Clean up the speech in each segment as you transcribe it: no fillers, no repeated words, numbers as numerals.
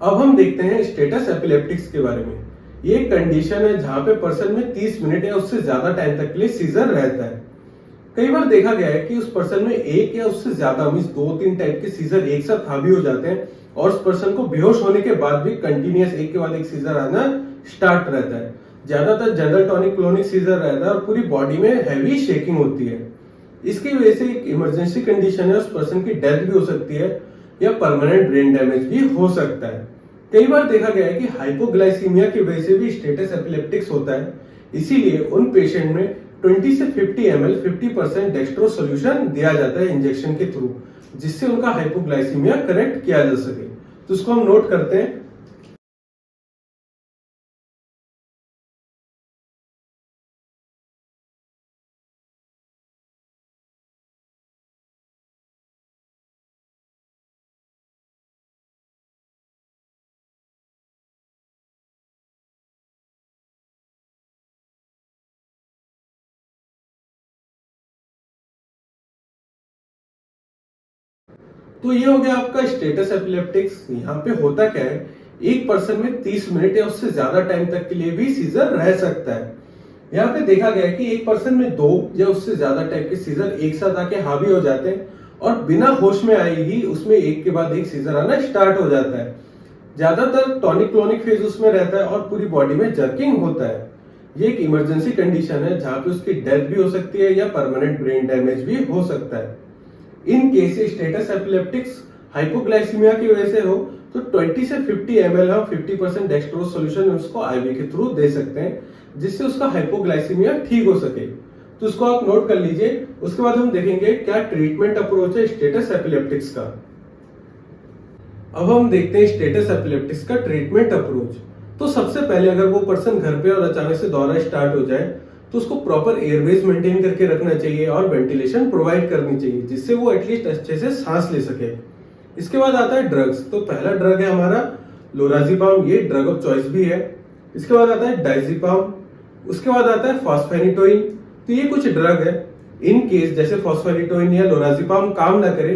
अब हम देखते हैं स्टेटस एपिलेप्टिक्स के बारे में। ये एक कंडीशन है जहां पे पर्सन में 30 मिनट या उससे ज्यादा टाइम तक के लिए सीजर रहता है। कई बार देखा गया है कि उस पर्सन में एक या उससे ज्यादा मींस 2-3 टाइप के सीजर एक साथ हावी हो जाते हैं और उस पर्सन को बेहोश होने के बाद भी कंटिन्यूअस एक के बाद एक सीजर आना स्टार्ट रहता है। ज्यादातर जनरल टॉनिक क्लोनिक सीजर रहता है और पूरी बॉडी में हैवी शेकिंग होती है। इसकी वजह से एक इमरजेंसी कंडीशन है, उस पर्सन की डेथ भी हो सकती है या परमानेंट ब्रेन डैमेज भी हो सकता है। कई बार देखा गया है कि हाइपोग्लाइसीमिया की वजह से भी स्टेटस एपिलेप्टिक्स होता है। इसीलिए उन पेशेंट में 20 से 50 ml 50% डेक्स्ट्रो सोल्यूशन दिया जाता है इंजेक्शन के थ्रू, जिससे उनका हाइपोग्लाइसीमिया करेक्ट किया जा सके। तो उसको हम नोट करते हैं। तो ये हो गया आपका स्टेटस एपिलेप्टिक्स। यहाँ पे होता क्या है, एक पर्सन में 30 मिनट या उससे ज्यादा टाइम तक के लिए भी सीजर रह सकता है। यहाँ पे देखा गया है कि एक पर्सन में 2 या उससे ज्यादा टाइप के सीजर एक साथ आके हावी हो जाते हैं और बिना होश में आए ही उसमें एक के बाद एक सीजर आना स्टार्ट हो जाता है। ज्यादातर टॉनिक क्लोनिक फेज उसमें रहता है और पूरी बॉडी में जर्किंग होता है। ये एक इमरजेंसी कंडीशन है जहां पे उसकी डेथ भी हो सकती है या परमानेंट ब्रेन डैमेज भी हो सकता है। In case status epileptics hypoglycaemia की वजह से हो तो 20 से 50 ml हम 50% डेक्स्ट्रोज सॉल्यूशन उसको आईवी के थ्रू दे सकते हैं, जिससे उसका हाइपोग्लाइसीमिया ठीक हो सके। तो उसको आप नोट कर लीजिए। उसके बाद हम देखेंगे क्या ट्रीटमेंट अप्रोच है स्टेटस एपिलेप्टिक्स का। अब हम देखते हैं स्टेटस एपिलेप्टिक्स का ट्रीटमेंट अप्रोच। तो सबसे पहले अगर वो पर्सन घर पे और अचानक से दौरा स्टार्ट हो जाए तो उसको प्रॉपर एयरवेज मेंटेन करके रखना चाहिए और वेंटिलेशन प्रोवाइड करनी चाहिए, जिससे वो एटलीस्ट अच्छे से सांस ले सके। इसके बाद आता है ड्रग्स। तो पहला ड्रग है हमारा लोराजिपाम, ये ड्रग ऑफ चॉइस भी है। इसके बाद आता है डाइजिपाम, उसके बाद आता है फॉस्फेनिटोइन। तो ये कुछ ड्रग है। इन केस जैसे फॉस्फेनिटोइन या लोराजिपाम काम ना करे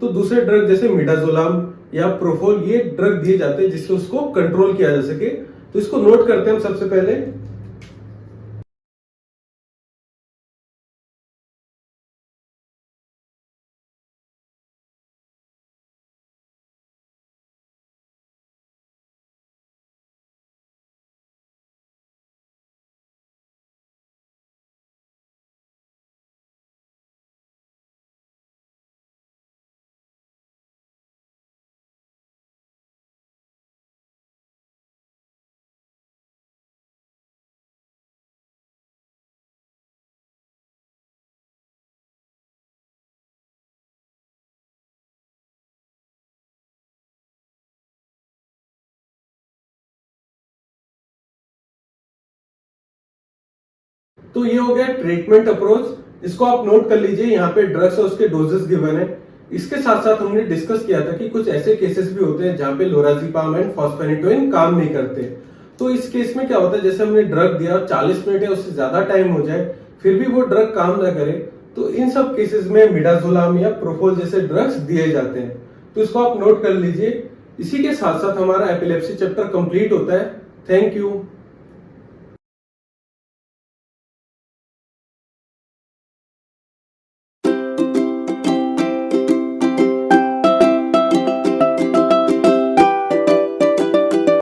तो दूसरे ड्रग जैसे मिडाजोलाम या प्रोफोल, ये ड्रग दिए जाते हैं जिससे उसको कंट्रोल किया जा सके। तो इसको नोट करते हैं हम सबसे पहले। तो ये हो गया ट्रीटमेंट अप्रोच। इसको आप नोट कर लीजिए। यहाँ पे ड्रग्स और उसके डोजेस गिवन है। इसके साथ साथ हमने डिस्कस किया था कि कुछ ऐसे केसेस भी होते हैं जहाँ पे लोराजिपाम एंड फॉस्फेनिटोइन काम नहीं करते। तो इस केस में क्या होता है, जैसे हमने ड्रग दिया और 40 मिनट या उससे ज्यादा टाइम हो जाए फिर भी वो ड्रग काम ना करे, तो इन सब केसेस में मिडाजोलाम या प्रोफोल जैसे ड्रग्स दिए जाते हैं। तो इसको आप नोट कर लीजिए। इसी के साथ साथ हमारा एपिलेप्सी चैप्टर कंप्लीट होता है। Thank you.